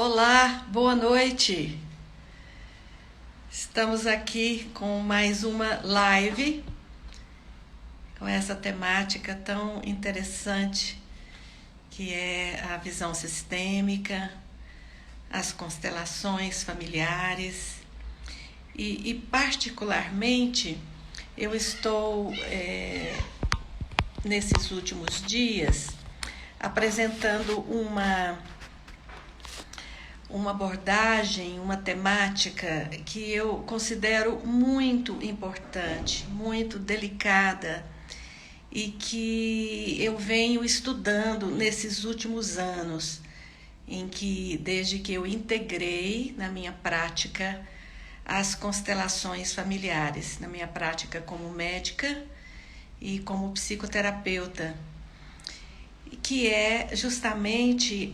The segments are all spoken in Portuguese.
Olá, boa noite. Estamos aqui com mais uma live com essa temática tão interessante que é a visão sistêmica, as constelações familiares e particularmente eu estou nesses últimos dias apresentando uma abordagem, uma temática que eu considero muito importante, muito delicada e que eu venho estudando nesses últimos anos, desde que eu integrei na minha prática as constelações familiares, na minha prática como médica e como psicoterapeuta, que é justamente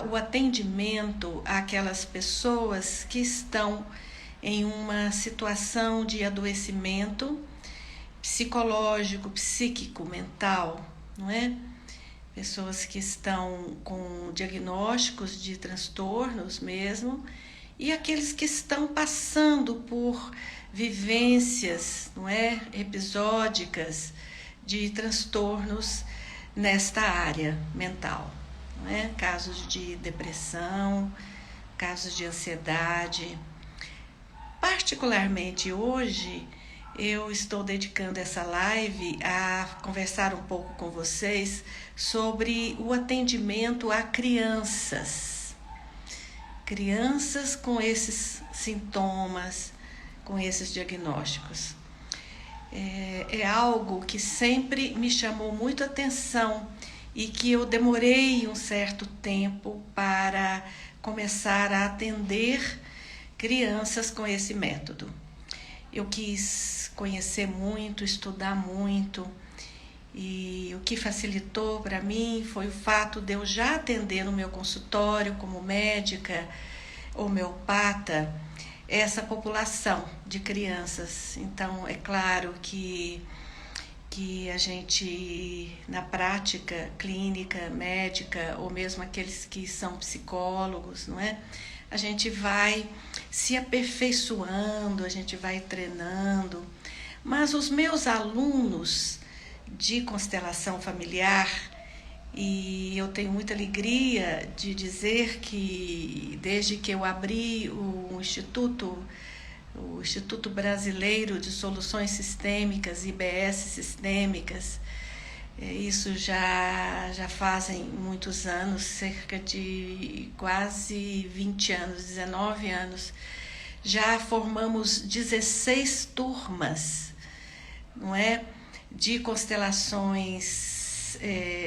o atendimento àquelas pessoas que estão em uma situação de adoecimento psicológico, psíquico, mental, não é? Pessoas que estão com diagnósticos de transtornos mesmo, e aqueles que estão passando por vivências, não é? Episódicas de transtornos nesta área mental, não é? Casos de depressão, casos de ansiedade. Particularmente hoje, eu estou dedicando essa live a conversar um pouco com vocês sobre o atendimento a crianças. Crianças com esses sintomas, com esses diagnósticos. É algo que sempre me chamou muito atenção e que eu demorei um certo tempo para começar a atender crianças com esse método. Eu quis conhecer muito, estudar muito, e o que facilitou para mim foi o fato de eu já atender no meu consultório como médica homeopata essa população de crianças. Então, é claro que a gente, na prática clínica, médica, ou mesmo aqueles que são psicólogos, não é? A gente vai se aperfeiçoando, a gente vai treinando. Mas os meus alunos de constelação familiar, e eu tenho muita alegria de dizer que desde que eu abri o Instituto Brasileiro de Soluções Sistêmicas, IBS Sistêmicas, isso já fazem muitos anos, cerca de quase 20 anos, 19 anos, já formamos 16 turmas, não é? De constelações,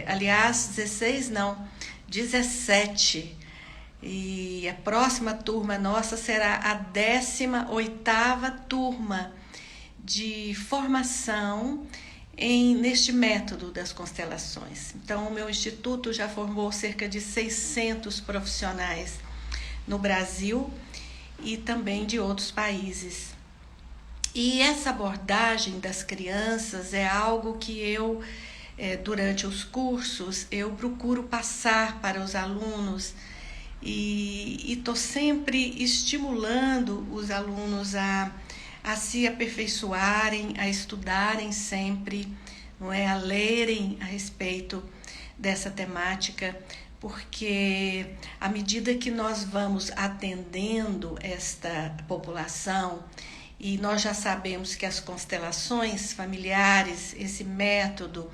aliás, 16 não, 17. E a próxima turma nossa será a 18ª turma de formação neste método das constelações. Então, o meu instituto já formou cerca de 600 profissionais no Brasil e também de outros países. E essa abordagem das crianças é algo que eu, durante os cursos, eu procuro passar para os alunos e estou sempre estimulando os alunos a se aperfeiçoarem, a estudarem sempre, não é? A lerem a respeito dessa temática, porque à medida que nós vamos atendendo esta população, e nós já sabemos que as constelações familiares, esse método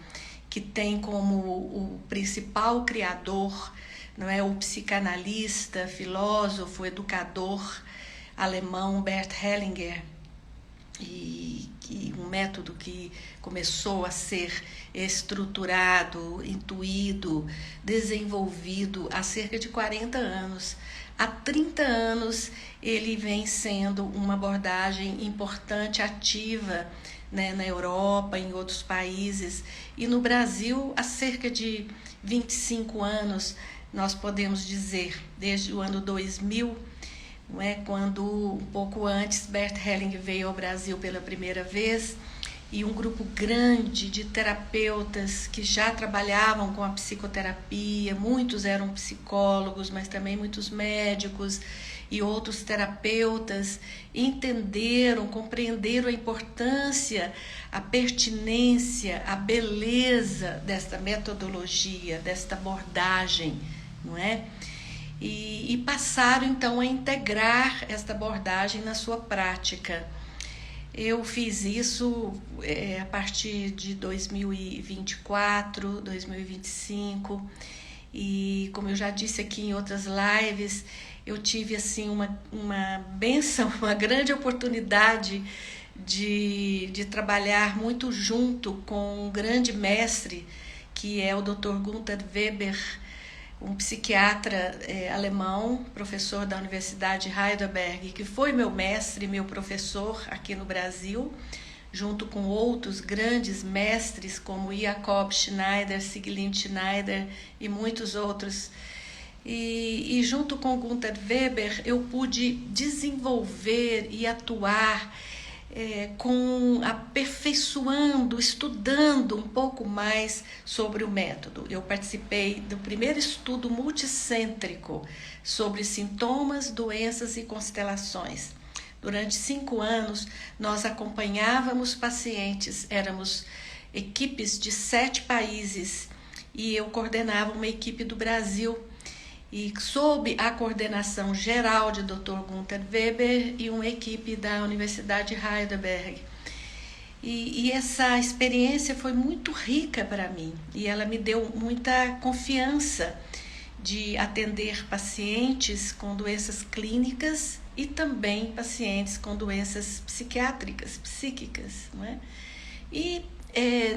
que tem como o principal criador, não é, o psicanalista, filósofo, educador alemão Bert Hellinger, e um método que começou a ser estruturado, intuído, desenvolvido há cerca de 40 anos. Há 30 anos ele vem sendo uma abordagem importante, ativa, né, na Europa, em outros países. E no Brasil, há cerca de 25 anos, nós podemos dizer, desde o ano 2000, não é? Quando, um pouco antes, Bert Hellinger veio ao Brasil pela primeira vez, e um grupo grande de terapeutas que já trabalhavam com a psicoterapia. Muitos eram psicólogos, mas também muitos médicos e outros terapeutas entenderam, compreenderam a importância, a pertinência, a beleza desta metodologia, desta abordagem, não é? E passaram então a integrar esta abordagem na sua prática. Eu fiz isso a partir de 2024, 2025, e como eu já disse aqui em outras lives, eu tive assim uma bênção, uma grande oportunidade de trabalhar muito junto com um grande mestre, que é o Dr. Gunther Weber, um psiquiatra alemão, professor da Universidade de Heidelberg, que foi meu mestre, meu professor aqui no Brasil, junto com outros grandes mestres como Jakob Schneider, Siglind Schneider e muitos outros. E junto com Gunther Weber eu pude desenvolver e atuar aperfeiçoando, estudando um pouco mais sobre o método. Eu participei do primeiro estudo multicêntrico sobre sintomas, doenças e constelações. Durante 5 anos, nós acompanhávamos pacientes, éramos equipes de 7 países e eu coordenava uma equipe do Brasil, e sob a coordenação geral de Dr. Gunther Weber e uma equipe da Universidade de Heidelberg. E essa experiência foi muito rica para mim, e ela me deu muita confiança de atender pacientes com doenças clínicas e também pacientes com doenças psiquiátricas, psíquicas, não é? E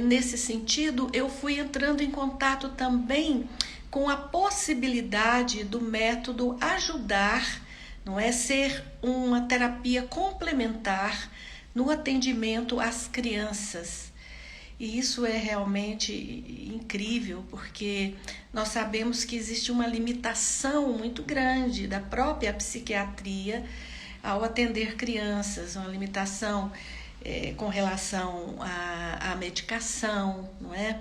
nesse sentido eu fui entrando em contato também com a possibilidade do método ajudar, não é, ser uma terapia complementar no atendimento às crianças. E isso é realmente incrível, porque nós sabemos que existe uma limitação muito grande da própria psiquiatria ao atender crianças, uma limitação com relação à medicação, não é?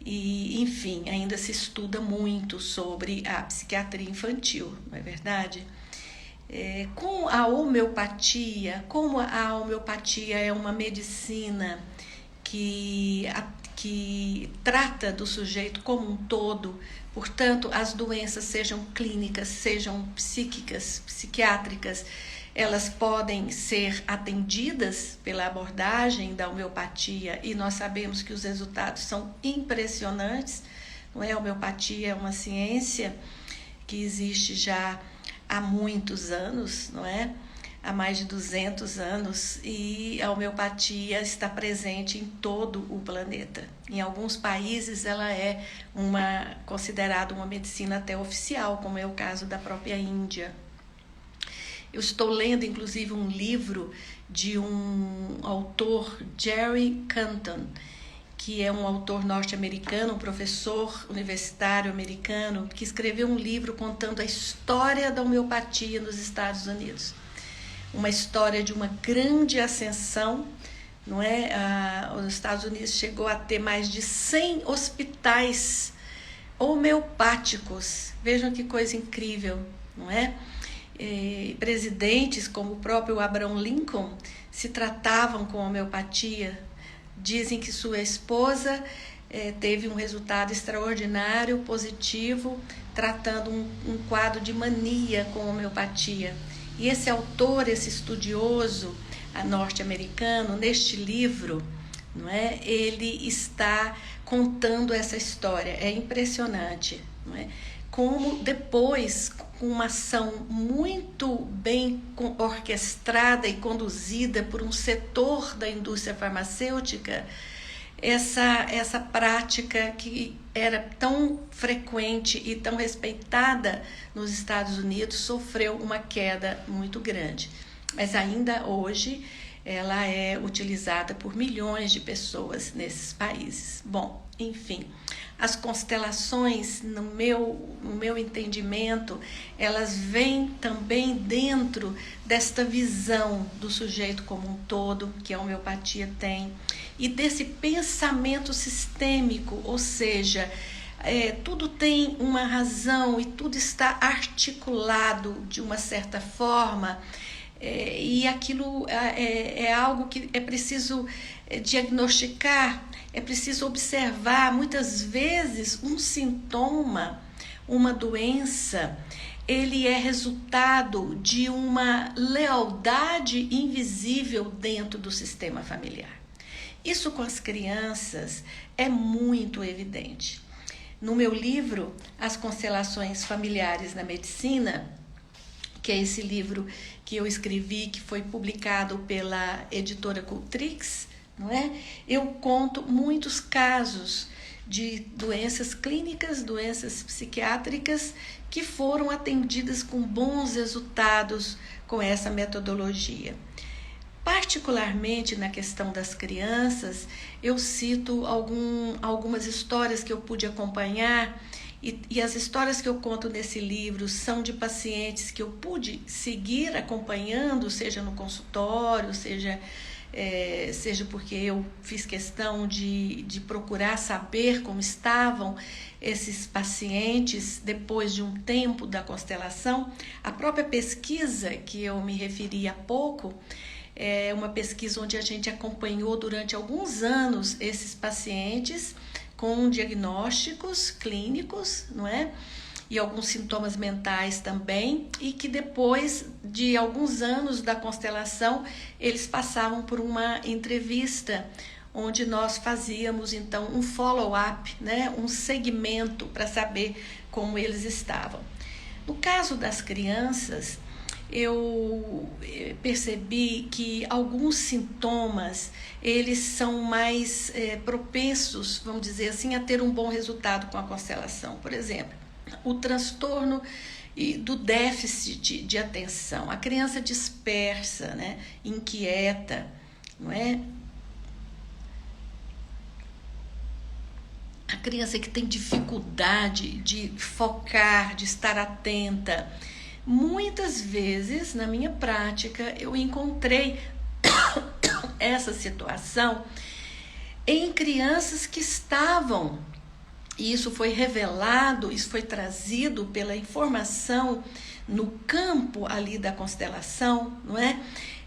E, enfim, ainda se estuda muito sobre a psiquiatria infantil, não é verdade? Com a homeopatia, como a homeopatia é uma medicina que trata do sujeito como um todo, portanto, as doenças sejam clínicas, sejam psíquicas, psiquiátricas, elas podem ser atendidas pela abordagem da homeopatia e nós sabemos que os resultados são impressionantes, não é? A homeopatia é uma ciência que existe já há muitos anos, não é? Há mais de 200 anos, e a homeopatia está presente em todo o planeta. Em alguns países ela é considerada uma medicina até oficial, como é o caso da própria Índia. Eu estou lendo, inclusive, um livro de um autor, Jerry Canton, que é um autor norte-americano, um professor universitário americano, que escreveu um livro contando a história da homeopatia nos Estados Unidos. Uma história de uma grande ascensão, não é? Os Estados Unidos chegou a ter mais de 100 hospitais homeopáticos. Vejam que coisa incrível, não é? Presidentes como o próprio Abraham Lincoln se tratavam com homeopatia. Dizem que sua esposa teve um resultado extraordinário, positivo, tratando um quadro de mania com homeopatia. E esse autor, esse estudioso norte-americano, neste livro, não é? Ele está contando essa história. É impressionante, não é? Como depois, com uma ação muito bem orquestrada e conduzida por um setor da indústria farmacêutica, essa prática que era tão frequente e tão respeitada nos Estados Unidos sofreu uma queda muito grande. Mas ainda hoje ela é utilizada por milhões de pessoas nesses países. Bom, enfim, as constelações, no meu entendimento, elas vêm também dentro desta visão do sujeito como um todo, que a homeopatia tem, e desse pensamento sistêmico, ou seja, tudo tem uma razão e tudo está articulado de uma certa forma, e aquilo é algo que é preciso diagnosticar, é preciso observar. Muitas vezes um sintoma, uma doença, ele é resultado de uma lealdade invisível dentro do sistema familiar. Isso com as crianças é muito evidente. No meu livro, As Constelações Familiares na Medicina, que é esse livro que eu escrevi, que foi publicado pela editora Cultrix, não é? Eu conto muitos casos de doenças clínicas, doenças psiquiátricas, que foram atendidas com bons resultados com essa metodologia. Particularmente na questão das crianças, eu cito algumas histórias que eu pude acompanhar, e as histórias que eu conto nesse livro são de pacientes que eu pude seguir acompanhando, seja no consultório, seja porque eu fiz questão de procurar saber como estavam esses pacientes depois de um tempo da constelação. A própria pesquisa que eu me referi há pouco é uma pesquisa onde a gente acompanhou durante alguns anos esses pacientes com diagnósticos clínicos, não é? E alguns sintomas mentais também, e que depois de alguns anos da constelação, eles passavam por uma entrevista, onde nós fazíamos então um follow-up, né? Um segmento para saber como eles estavam. No caso das crianças, eu percebi que alguns sintomas, eles são mais propensos, vamos dizer assim, a ter um bom resultado com a constelação. Por exemplo, o transtorno do déficit de atenção, a criança dispersa, né, inquieta, não é? A criança que tem dificuldade de focar, de estar atenta. Muitas vezes, na minha prática, eu encontrei essa situação em crianças que estavam, e isso foi revelado, isso foi trazido pela informação no campo ali da constelação, não é?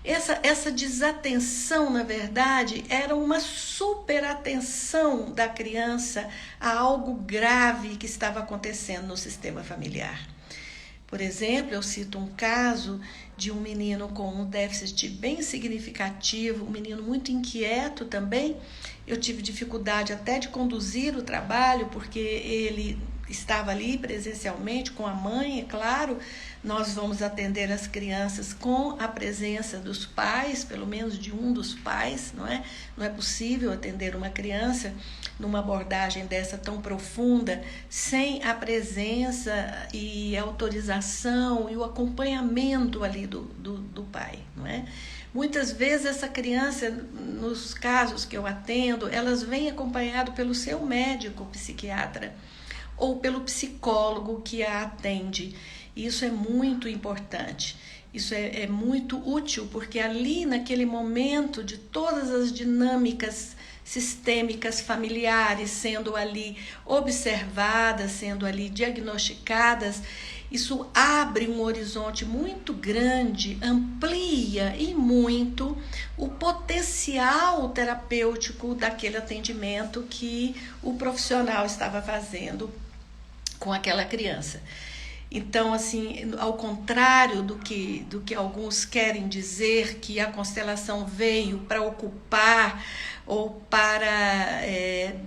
Essa desatenção, na verdade, era uma superatenção da criança a algo grave que estava acontecendo no sistema familiar. Por exemplo, eu cito um caso de um menino com um déficit bem significativo, um menino muito inquieto também. Eu tive dificuldade até de conduzir o trabalho, porque ele estava ali presencialmente com a mãe, é claro. Nós vamos atender as crianças com a presença dos pais, pelo menos de um dos pais, não é? Não é possível atender uma criança numa abordagem dessa tão profunda sem a presença e autorização e o acompanhamento ali do pai, não é? Muitas vezes essa criança, nos casos que eu atendo, elas vêm acompanhado pelo seu médico psiquiatra ou pelo psicólogo que a atende. Isso é muito importante, isso é muito útil, porque ali naquele momento de todas as dinâmicas sistêmicas familiares sendo ali observadas, sendo ali diagnosticadas, isso abre um horizonte muito grande, amplia e muito o potencial terapêutico daquele atendimento que o profissional estava fazendo com aquela criança. Então, assim, ao contrário do que alguns querem dizer, que a constelação veio para ocupar ou para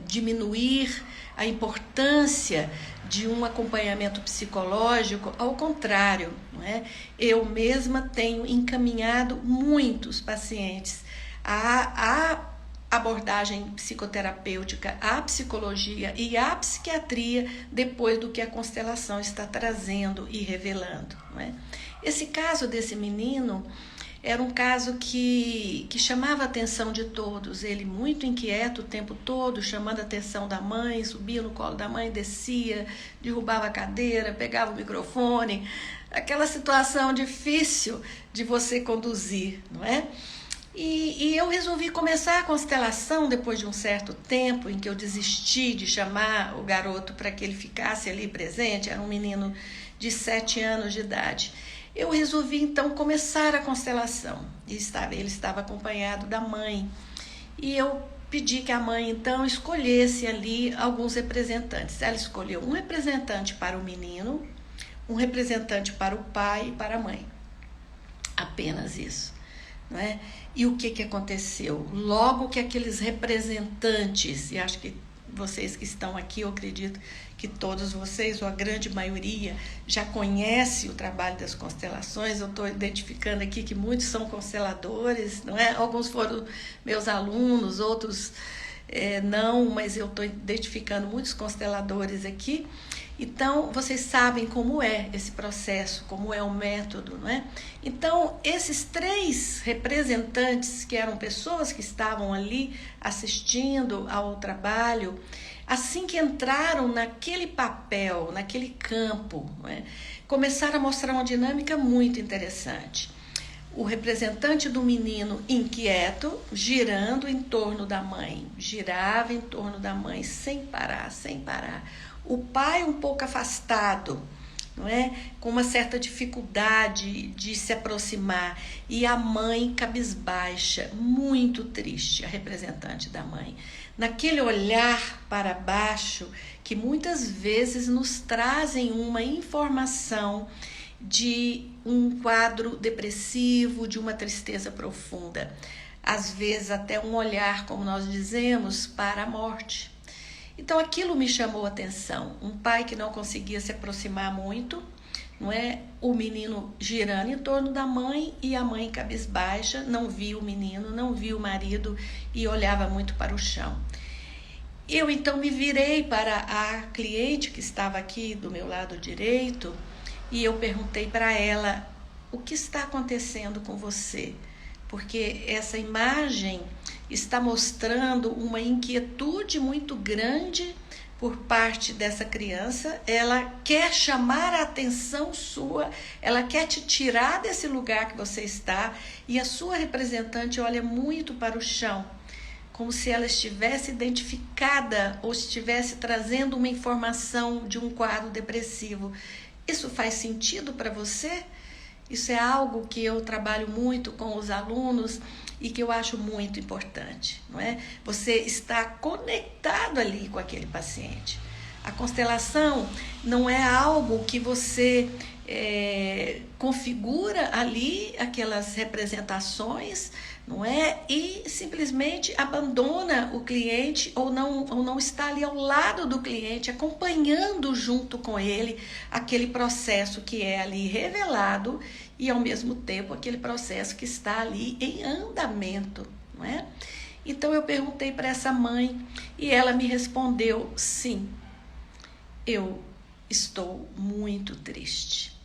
diminuir a importância de um acompanhamento psicológico, ao contrário, não é? Eu mesma tenho encaminhado muitos pacientes a abordagem psicoterapêutica, a psicologia e a psiquiatria depois do que a constelação está trazendo e revelando, não é? Esse caso desse menino Era um caso que chamava a atenção de todos. Ele muito inquieto o tempo todo, chamando a atenção da mãe, subia no colo da mãe, descia, derrubava a cadeira, pegava o microfone. Aquela situação difícil de você conduzir, não é? E eu resolvi começar a constelação depois de um certo tempo em que eu desisti de chamar o garoto para que ele ficasse ali presente. Era um menino de 7 anos de idade. Eu resolvi então começar a constelação. Ele estava acompanhado da mãe. E eu pedi que a mãe então escolhesse ali alguns representantes. Ela escolheu um representante para o menino, um representante para o pai e para a mãe. Apenas isso. Não é? E o que aconteceu? Logo que aqueles representantes, e acho que vocês que estão aqui, eu acredito que todos vocês, ou a grande maioria, já conhece o trabalho das constelações. Eu estou identificando aqui que muitos são consteladores, não é? Alguns foram meus alunos, outros não, mas eu estou identificando muitos consteladores aqui. Então, vocês sabem como é esse processo, como é o método, não é? Então, esses 3 representantes, que eram pessoas que estavam ali assistindo ao trabalho, assim que entraram naquele papel, naquele campo, não é? Começaram a mostrar uma dinâmica muito interessante. O representante do menino inquieto, girando em torno da mãe, girava em torno da mãe, sem parar, sem parar. O pai um pouco afastado, não é? Com uma certa dificuldade de se aproximar, e a mãe cabisbaixa, muito triste, a representante da mãe, naquele olhar para baixo que muitas vezes nos trazem uma informação de um quadro depressivo, de uma tristeza profunda, às vezes até um olhar, como nós dizemos, para a morte. Então aquilo me chamou a atenção. Um pai que não conseguia se aproximar muito, não é? O menino girando em torno da mãe e a mãe cabisbaixa, não via o menino, não via o marido e olhava muito para o chão. Eu então me virei para a cliente que estava aqui do meu lado direito e eu perguntei para ela: o que está acontecendo com você? Porque essa imagem está mostrando uma inquietude muito grande por parte dessa criança. Ela quer chamar a atenção sua, ela quer te tirar desse lugar que você está, e a sua representante olha muito para o chão, como se ela estivesse identificada ou estivesse trazendo uma informação de um quadro depressivo. Isso faz sentido para você? Isso é algo que eu trabalho muito com os alunos e que eu acho muito importante, não é? Você está conectado ali com aquele paciente. A constelação não é algo que você configura ali aquelas representações, não é? E simplesmente abandona o cliente ou não está ali ao lado do cliente, acompanhando junto com ele aquele processo que é ali revelado e ao mesmo tempo aquele processo que está ali em andamento, não é? Então eu perguntei para essa mãe e ela me respondeu: sim, eu estou muito triste.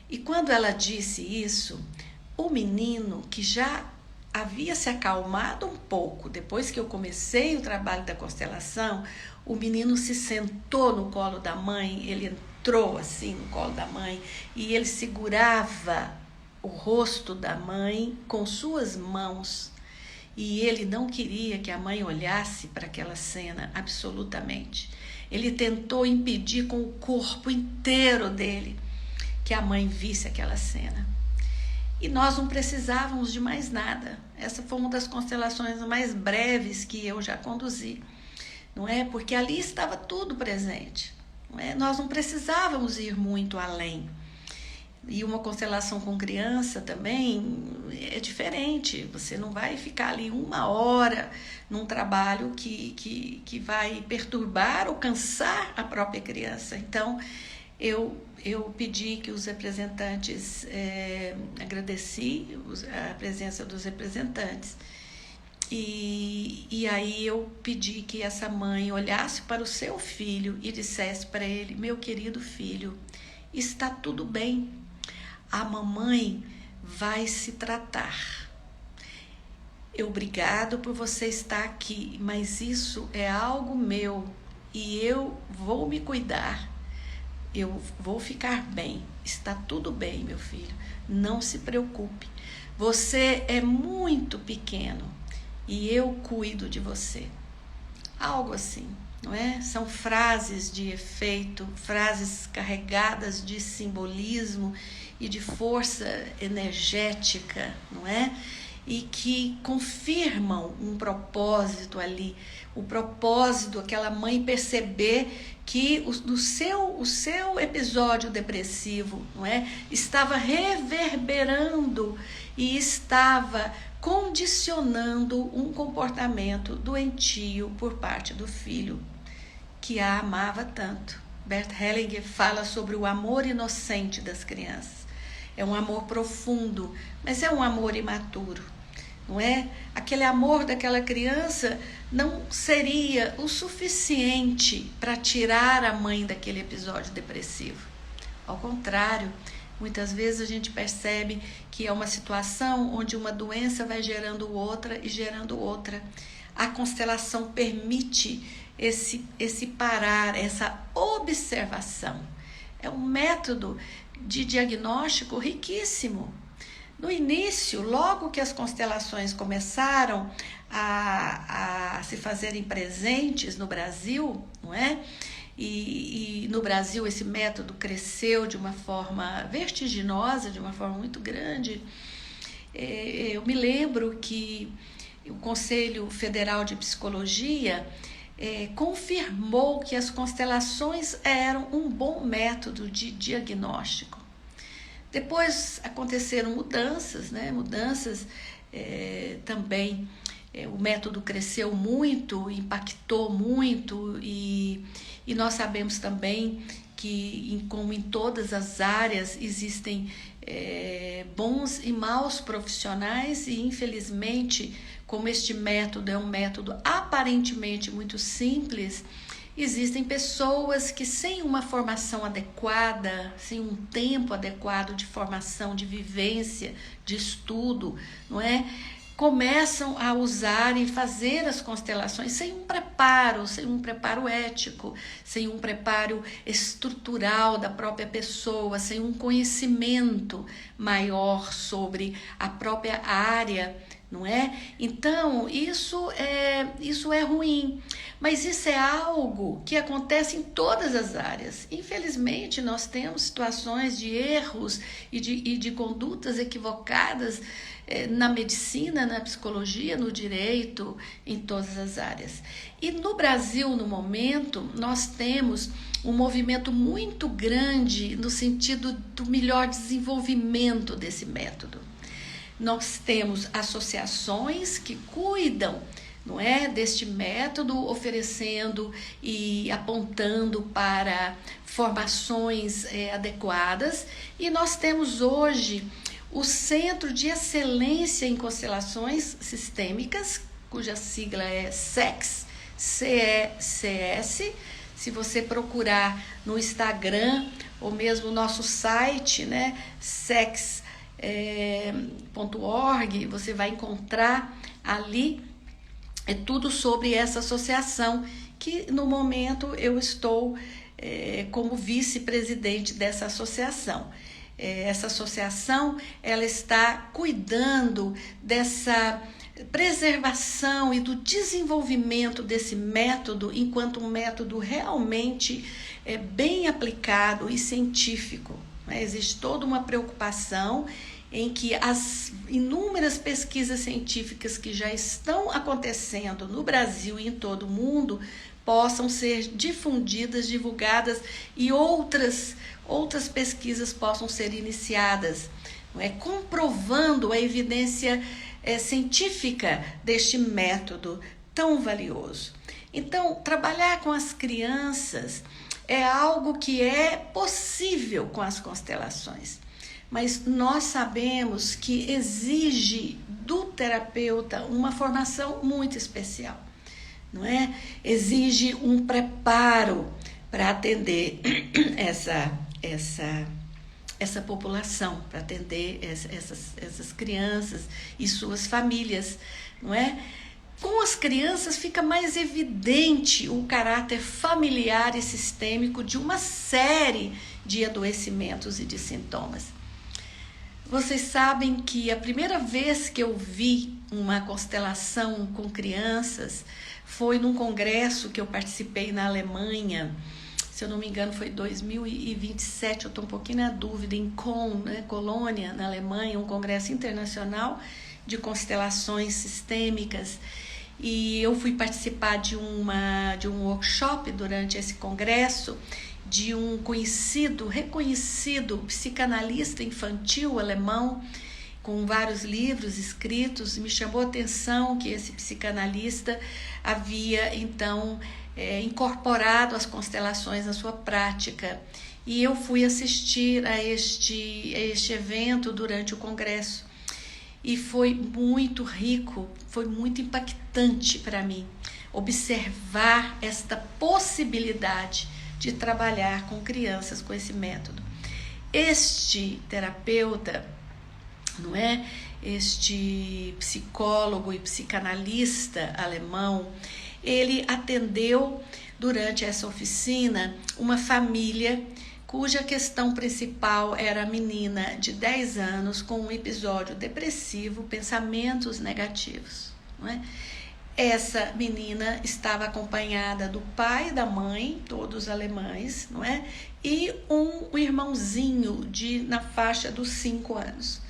E quando ela disse isso, o menino, que já havia se acalmado um pouco depois que eu comecei o trabalho da constelação, o menino se sentou no colo da mãe, ele entrou assim no colo da mãe e ele segurava o rosto da mãe com suas mãos, e ele não queria que a mãe olhasse para aquela cena absolutamente. Ele tentou impedir com o corpo inteiro dele que a mãe visse aquela cena. E nós não precisávamos de mais nada. Essa foi uma das constelações mais breves que eu já conduzi, não é? Porque ali estava tudo presente, não é? Nós não precisávamos ir muito além. E uma constelação com criança também é diferente. Você não vai ficar ali 1 hora num trabalho que vai perturbar ou cansar a própria criança. Então, eu pedi que os representantes, agradeci a presença dos representantes. E aí eu pedi que essa mãe olhasse para o seu filho e dissesse para ele: meu querido filho, está tudo bem. A mamãe vai se tratar. Obrigado por você estar aqui, mas isso é algo meu e eu vou me cuidar. Eu vou ficar bem. Está tudo bem, meu filho. Não se preocupe. Você é muito pequeno e eu cuido de você. Algo assim, não é? São frases de efeito, frases carregadas de simbolismo e de força energética, não é? E que confirmam um propósito ali, o propósito, aquela mãe perceber que o seu episódio depressivo, não é, estava reverberando e estava condicionando um comportamento doentio por parte do filho, que a amava tanto. Bert Hellinger fala sobre o amor inocente das crianças. É um amor profundo, mas é um amor imaturo, não é? Aquele amor daquela criança não seria o suficiente para tirar a mãe daquele episódio depressivo. Ao contrário, muitas vezes a gente percebe que é uma situação onde uma doença vai gerando outra e gerando outra. A constelação permite esse parar, essa observação. É um método de diagnóstico riquíssimo. No início, logo que as constelações começaram a se fazerem presentes no Brasil, não é? E no Brasil esse método cresceu de uma forma vertiginosa, de uma forma muito grande. Eu me lembro que o Conselho Federal de Psicologia confirmou que as constelações eram um bom método de diagnóstico. Depois aconteceram mudanças, né? Também o método cresceu muito, impactou muito e nós sabemos também que, como em todas as áreas, existem bons e maus profissionais e, infelizmente, como este método é um método aparentemente muito simples, existem pessoas que sem uma formação adequada, sem um tempo adequado de formação, de vivência, de estudo, não é? Começam a usar e fazer as constelações sem um preparo ético, sem um preparo estrutural da própria pessoa, sem um conhecimento maior sobre a própria área, não é? Então, isso é ruim, mas isso é algo que acontece em todas as áreas. Infelizmente, nós temos situações de erros e de condutas equivocadas na medicina, na psicologia, no direito, em todas as áreas. E no Brasil, no momento, nós temos um movimento muito grande no sentido do melhor desenvolvimento desse método. Nós temos associações que cuidam, não é, deste método, oferecendo e apontando para formações adequadas. E nós temos hoje o Centro de Excelência em Constelações Sistêmicas, cuja sigla é CECS, CECS. Se você procurar no Instagram ou mesmo no nosso site, né, CECS.org, você vai encontrar ali tudo sobre essa associação, que no momento eu estou como vice-presidente dessa associação. Essa associação, ela está cuidando dessa preservação e do desenvolvimento desse método enquanto um método realmente bem aplicado e científico. Existe toda uma preocupação em que as inúmeras pesquisas científicas que já estão acontecendo no Brasil e em todo o mundo possam ser difundidas, divulgadas e outras pesquisas possam ser iniciadas, não é? Comprovando a evidência científica deste método tão valioso. Então, trabalhar com as crianças é algo que é possível com as constelações, mas nós sabemos que exige do terapeuta uma formação muito especial, não é? Exige um essa população, para atender essas crianças e suas famílias, não é? Com as crianças fica mais evidente o caráter familiar e sistêmico de uma série de adoecimentos e de sintomas. Vocês sabem que a primeira vez que eu vi uma constelação com crianças foi num congresso que eu participei na Alemanha. Se eu não me engano, foi 2027, eu estou um pouquinho na dúvida, em Bonn, né, Colônia, na Alemanha, um congresso internacional de constelações sistêmicas. E eu fui participar de um workshop durante esse congresso de um reconhecido psicanalista infantil alemão, com vários livros escritos. Me chamou a atenção que esse psicanalista havia, então, incorporado as constelações na sua prática. E eu fui assistir a este evento durante o congresso. E foi muito rico, foi muito impactante para mim observar esta possibilidade de trabalhar com crianças com esse método. Este terapeuta, não é? Este psicólogo e psicanalista alemão, ele atendeu durante essa oficina uma família cuja questão principal era a menina de 10 anos com um episódio depressivo, pensamentos negativos, não é? Essa menina estava acompanhada do pai e da mãe, todos alemães, não é? E um irmãozinho na faixa dos 5 anos.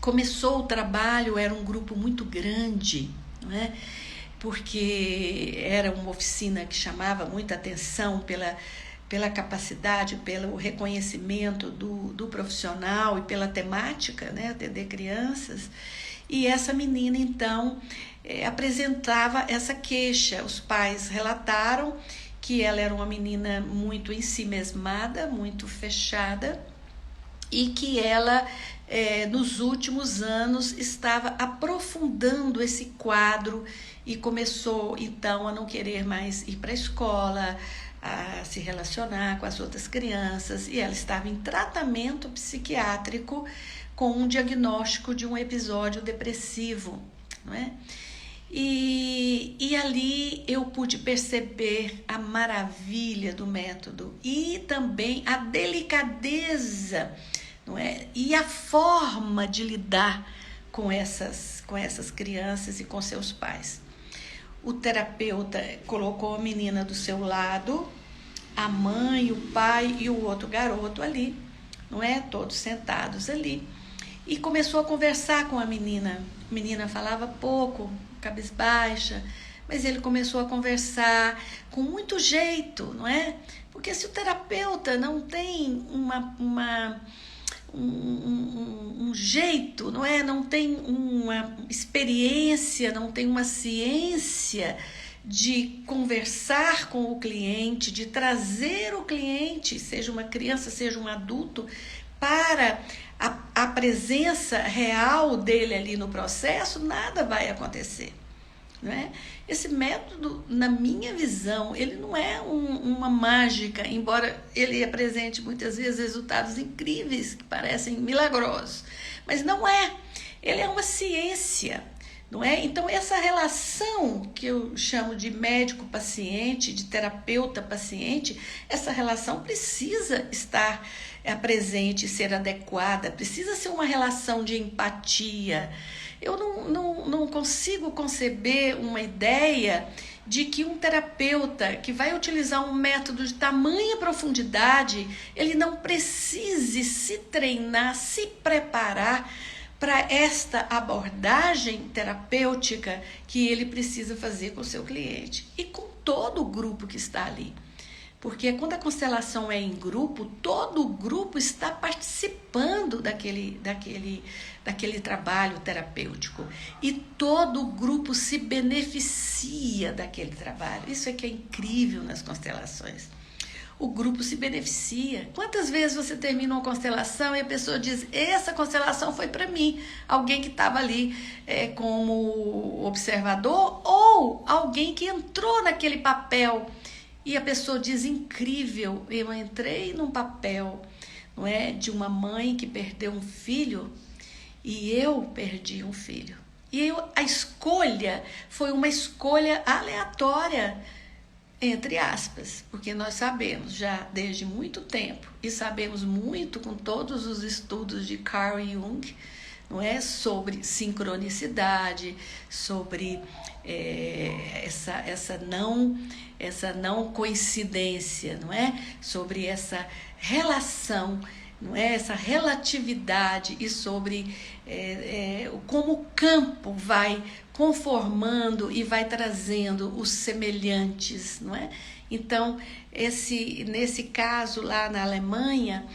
Começou o trabalho, era um grupo muito grande, não é? Porque era uma oficina que chamava muita atenção pela capacidade, pelo reconhecimento do profissional e pela temática, né? Atender crianças. E essa menina, então, apresentava essa queixa. Os pais relataram que ela era uma menina muito em si mesmada, muito fechada, e que ela, nos últimos anos, estava aprofundando esse quadro e começou, então, a não querer mais ir para a escola, a se relacionar com as outras crianças, e ela estava em tratamento psiquiátrico com um diagnóstico de um episódio depressivo, não é? E ali eu pude perceber a maravilha do método e também a delicadeza, não é? E a forma de lidar com essas crianças e com seus pais. O terapeuta colocou a menina do seu lado, a mãe, o pai e o outro garoto ali, não é? Todos sentados ali. E começou a conversar com a menina. A menina falava pouco, cabisbaixa, mas ele começou a conversar com muito jeito, não é? Porque se o terapeuta não tem um jeito, não é? Não tem uma experiência, não tem uma ciência de conversar com o cliente, de trazer o cliente, seja uma criança, seja um adulto, para a presença real dele ali no processo, nada vai acontecer, não é? Esse método, na minha visão, ele não é uma mágica, embora ele apresente muitas vezes resultados incríveis, que parecem milagrosos, mas não é. Ele é uma ciência, não é? Então, essa relação que eu chamo de médico-paciente, de terapeuta-paciente, essa relação precisa estar presente, ser adequada, precisa ser uma relação de empatia. Eu não consigo conceber uma ideia de que um terapeuta que vai utilizar um método de tamanha profundidade, ele não precise se treinar, se preparar para esta abordagem terapêutica que ele precisa fazer com o seu cliente e com todo o grupo que está ali. Porque quando a constelação é em grupo, todo o grupo está participando daquele trabalho terapêutico. E todo o grupo se beneficia daquele trabalho. Isso é que é incrível nas constelações. O grupo se beneficia. Quantas vezes você termina uma constelação e a pessoa diz, essa constelação foi para mim, alguém que estava ali como observador ou alguém que entrou naquele papel e a pessoa diz, incrível, eu entrei num papel, não é? De uma mãe que perdeu um filho e eu perdi um filho. E a escolha foi uma escolha aleatória, entre aspas, porque nós sabemos já desde muito tempo e sabemos muito com todos os estudos de Carl Jung, não é, sobre sincronicidade, sobre essa não coincidência, não é, sobre essa relação, não é, essa relatividade e sobre como o campo vai conformando e vai trazendo os semelhantes, não é? Então, nesse caso lá na Alemanha,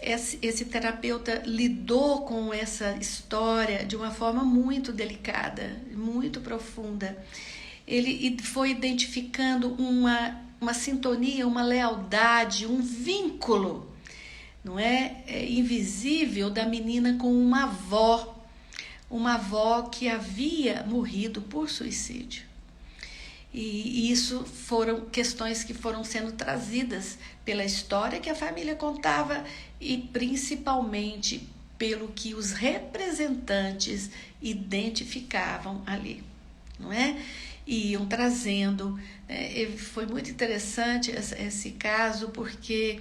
esse terapeuta lidou com essa história de uma forma muito delicada, muito profunda. Ele foi identificando uma sintonia, uma lealdade, um vínculo, não é, invisível da menina com uma avó que havia morrido por suicídio. E isso foram questões que foram sendo trazidas pela história que a família contava e principalmente pelo que os representantes identificavam ali, não é? E iam trazendo. Foi muito interessante esse caso, porque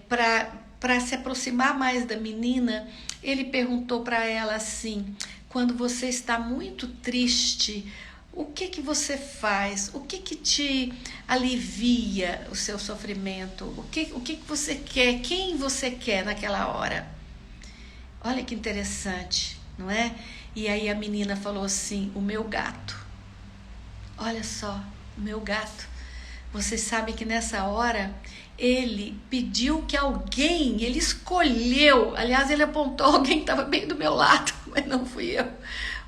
para se aproximar mais da menina, ele perguntou para ela assim: quando você está muito triste, o que você faz? O que te alivia o seu sofrimento? O que você quer? Quem você quer naquela hora? Olha que interessante, não é? E aí a menina falou assim: o meu gato. Olha só, o meu gato. Vocês sabem que nessa hora ele pediu que alguém, ele escolheu, aliás, ele apontou alguém que estava bem do meu lado, mas não fui eu,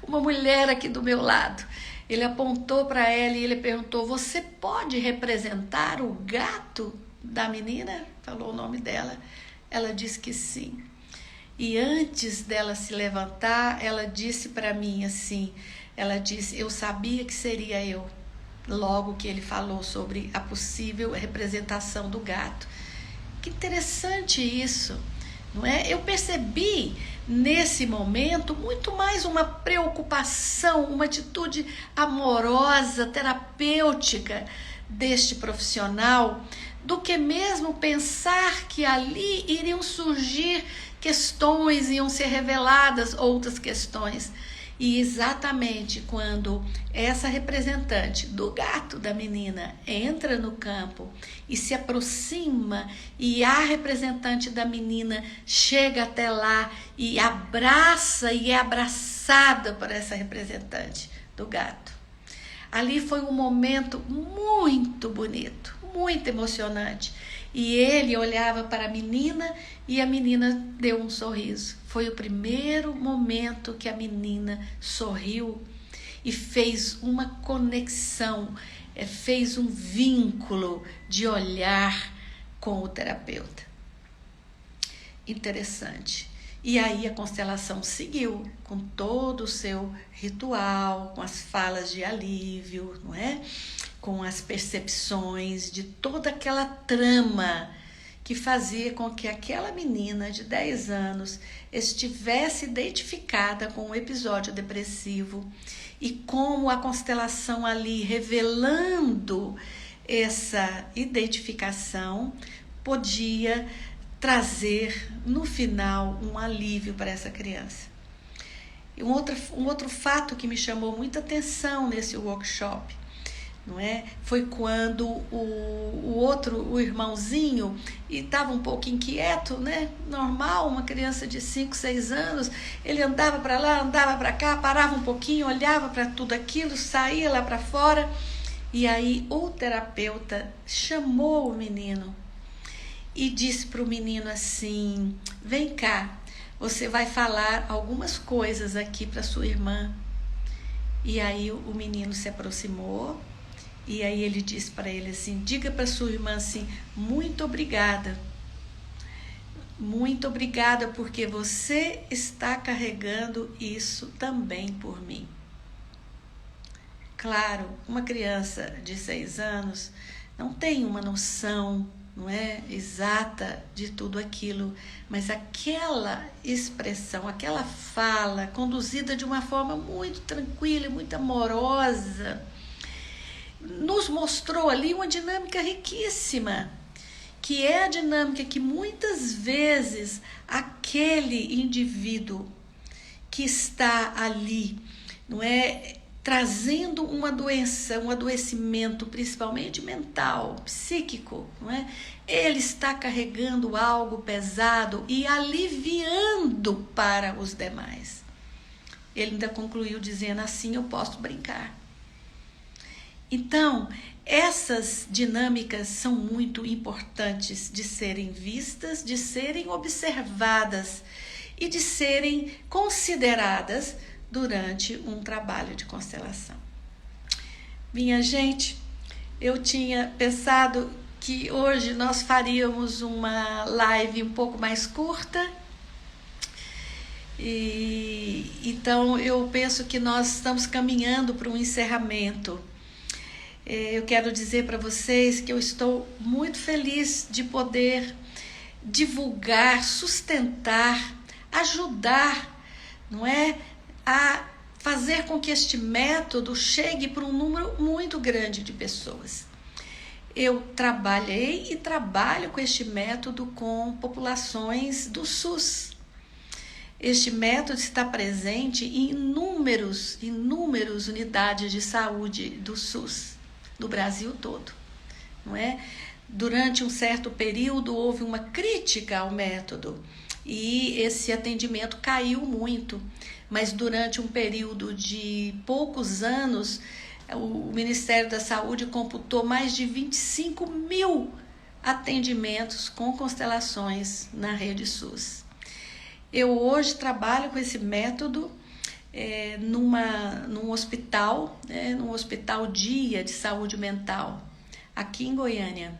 uma mulher aqui do meu lado. Ele apontou para ela e ele perguntou: você pode representar o gato da menina? Falou o nome dela. Ela disse que sim. E antes dela se levantar, ela disse para mim assim, ela disse: eu sabia que seria eu. Logo que ele falou sobre a possível representação do gato. Que interessante isso, não é? Eu percebi nesse momento muito mais uma preocupação, uma atitude amorosa, terapêutica deste profissional, do que mesmo pensar que ali iriam surgir questões, iam ser reveladas outras questões. E exatamente quando essa representante do gato da menina entra no campo e se aproxima, e a representante da menina chega até lá e abraça e é abraçada por essa representante do gato. Ali foi um momento muito bonito, muito emocionante. E ele olhava para a menina e a menina deu um sorriso. Foi o primeiro momento que a menina sorriu e fez uma conexão, fez um vínculo de olhar com o terapeuta. Interessante. E aí a constelação seguiu com todo o seu ritual, com as falas de alívio, não é? Com as percepções de toda aquela trama que fazia com que aquela menina de 10 anos estivesse identificada com um episódio depressivo, e como a constelação ali revelando essa identificação podia trazer no final um alívio para essa criança. E um outro fato que me chamou muita atenção nesse workshop, não é? Foi quando o irmãozinho estava um pouco inquieto, né? Normal, uma criança de 5, 6 anos, ele andava para lá, andava para cá, parava um pouquinho, olhava para tudo aquilo, saía lá para fora, e aí o terapeuta chamou o menino e disse para o menino assim: vem cá, você vai falar algumas coisas aqui para sua irmã. E aí o menino se aproximou. E aí ele disse para ele assim: diga para sua irmã assim, muito obrigada. Muito obrigada porque você está carregando isso também por mim. Claro, uma criança de 6 anos não tem uma noção não é, exata de tudo aquilo, mas aquela expressão, aquela fala conduzida de uma forma muito tranquila, muito amorosa, nos mostrou ali uma dinâmica riquíssima, que é a dinâmica que muitas vezes aquele indivíduo que está ali, não é, trazendo uma doença, um adoecimento, principalmente mental, psíquico, não é? Ele está carregando algo pesado e aliviando para os demais. Ele ainda concluiu dizendo: assim eu posso brincar. Então, essas dinâmicas são muito importantes de serem vistas, de serem observadas e de serem consideradas durante um trabalho de constelação. Minha gente, eu tinha pensado que hoje nós faríamos uma live um pouco mais curta, e então eu penso que nós estamos caminhando para um encerramento. Eu quero dizer para vocês que eu estou muito feliz de poder divulgar, sustentar, ajudar, não é, a fazer com que este método chegue para um número muito grande de pessoas. Eu trabalhei e trabalho com este método com populações do SUS. Este método está presente em inúmeras unidades de saúde do SUS, no Brasil todo, não é? Durante um certo período houve uma crítica ao método e esse atendimento caiu muito, mas durante um período de poucos anos o Ministério da Saúde computou mais de 25 mil atendimentos com constelações na rede SUS. Eu hoje trabalho com esse método num hospital, num hospital dia de saúde mental, aqui em Goiânia.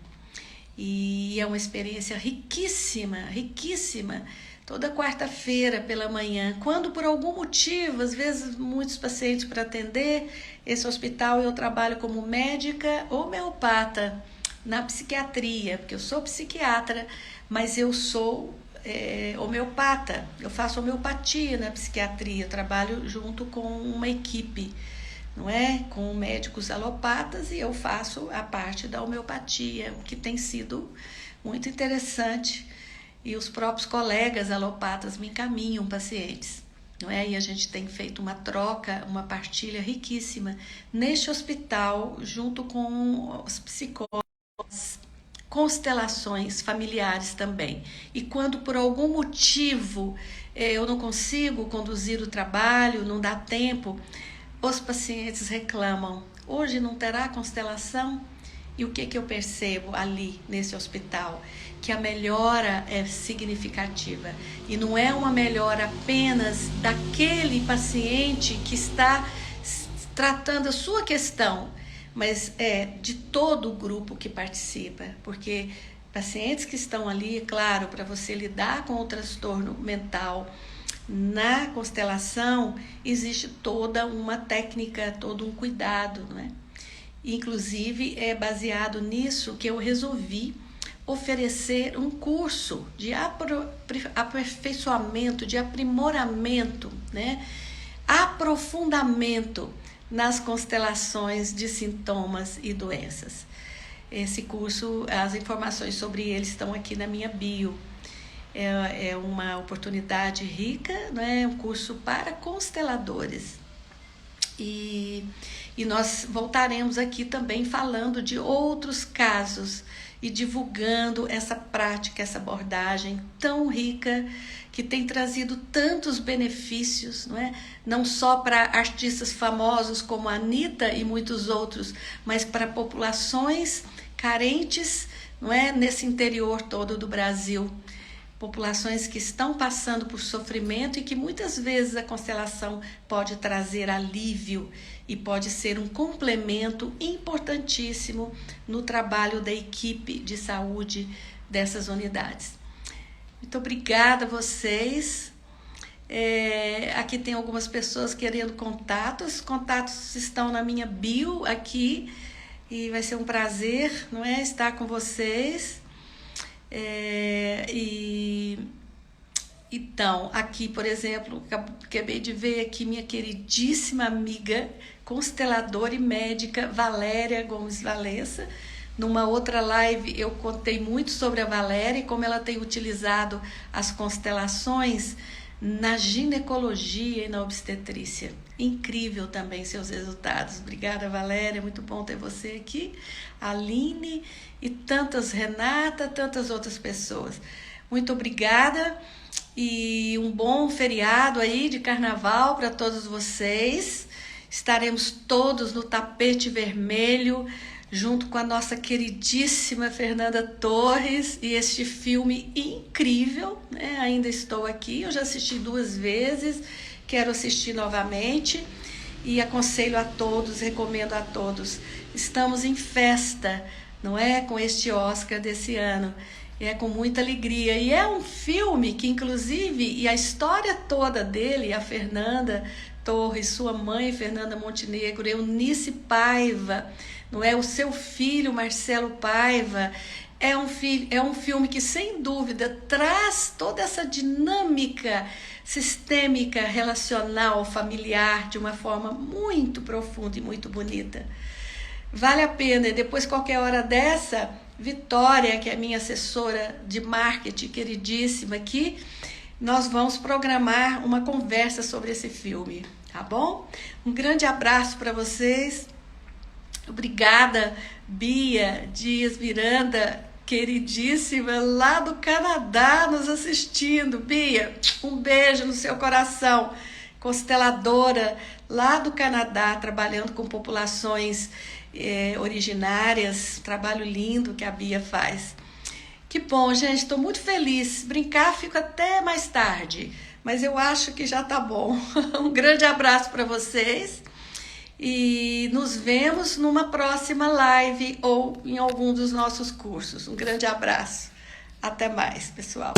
E é uma experiência riquíssima, riquíssima. Toda quarta-feira pela manhã, quando por algum motivo, às vezes muitos pacientes para atender, esse hospital eu trabalho como médica homeopata na psiquiatria, porque eu sou psiquiatra, mas eu sou homeopata, eu faço homeopatia na psiquiatria, eu trabalho junto com uma equipe, não é? Com médicos alopatas, e eu faço a parte da homeopatia, o que tem sido muito interessante, e os próprios colegas alopatas me encaminham pacientes, não é? E a gente tem feito uma troca, uma partilha riquíssima neste hospital, junto com os psicólogos, constelações familiares também. E quando por algum motivo eu não consigo conduzir o trabalho, não dá tempo, os pacientes reclamam: hoje não terá constelação? E o que eu percebo ali nesse hospital? Que a melhora é significativa. E não é uma melhora apenas daquele paciente que está tratando a sua questão, mas é de todo o grupo que participa. Porque pacientes que estão ali, claro, para você lidar com o transtorno mental, na constelação existe toda uma técnica, todo um cuidado, não é? Inclusive é baseado nisso que eu resolvi oferecer um curso de aperfeiçoamento, de aprimoramento, né? Aprofundamento nas constelações de sintomas e doenças. Esse curso, as informações sobre ele estão aqui na minha bio. É uma oportunidade rica, né? Um curso para consteladores. E nós voltaremos aqui também falando de outros casos e divulgando essa prática, essa abordagem tão rica, que tem trazido tantos benefícios, não é? Não só para artistas famosos como a Anitta e muitos outros, mas para populações carentes, não é? Nesse interior todo do Brasil. Populações que estão passando por sofrimento e que muitas vezes a constelação pode trazer alívio e pode ser um complemento importantíssimo no trabalho da equipe de saúde dessas unidades. Muito obrigada a vocês. Aqui tem algumas pessoas querendo contatos. Os contatos estão na minha bio aqui e vai ser um prazer, não é, estar com vocês. Então, aqui, por exemplo, acabei de ver aqui minha queridíssima amiga, consteladora e médica Valéria Gomes Valença. Numa outra live eu contei muito sobre a Valéria e como ela tem utilizado as constelações na ginecologia e na obstetrícia. Incrível também seus resultados. Obrigada, Valéria, muito bom ter você aqui. Aline e tantas, Renata, tantas outras pessoas. Muito obrigada e um bom feriado aí de carnaval para todos vocês. Estaremos todos no tapete vermelho, junto com a nossa queridíssima Fernanda Torres e este filme incrível, né? Ainda estou aqui, eu já assisti 2 vezes, quero assistir novamente e aconselho a todos, recomendo a todos. Estamos em festa, não é? Com este Oscar desse ano. É com muita alegria. E é um filme que, inclusive, e a história toda dele, a Fernanda Torres, sua mãe, Fernanda Montenegro, Eunice Paiva, não é? O seu filho, Marcelo Paiva, é um filme que, sem dúvida, traz toda essa dinâmica sistêmica, relacional, familiar, de uma forma muito profunda e muito bonita. Vale a pena. E depois, qualquer hora dessa, Vitória, que é minha assessora de marketing queridíssima aqui, nós vamos programar uma conversa sobre esse filme, tá bom? Um grande abraço para vocês. Obrigada, Bia Dias Miranda, queridíssima, lá do Canadá, nos assistindo. Bia, um beijo no seu coração. Consteladora lá do Canadá, trabalhando com populações originárias. Trabalho lindo que a Bia faz. Que bom, gente, estou muito feliz. Brincar, fico até mais tarde, mas eu acho que já tá bom. Um grande abraço para vocês e nos vemos numa próxima live ou em algum dos nossos cursos. Um grande abraço. Até mais, pessoal.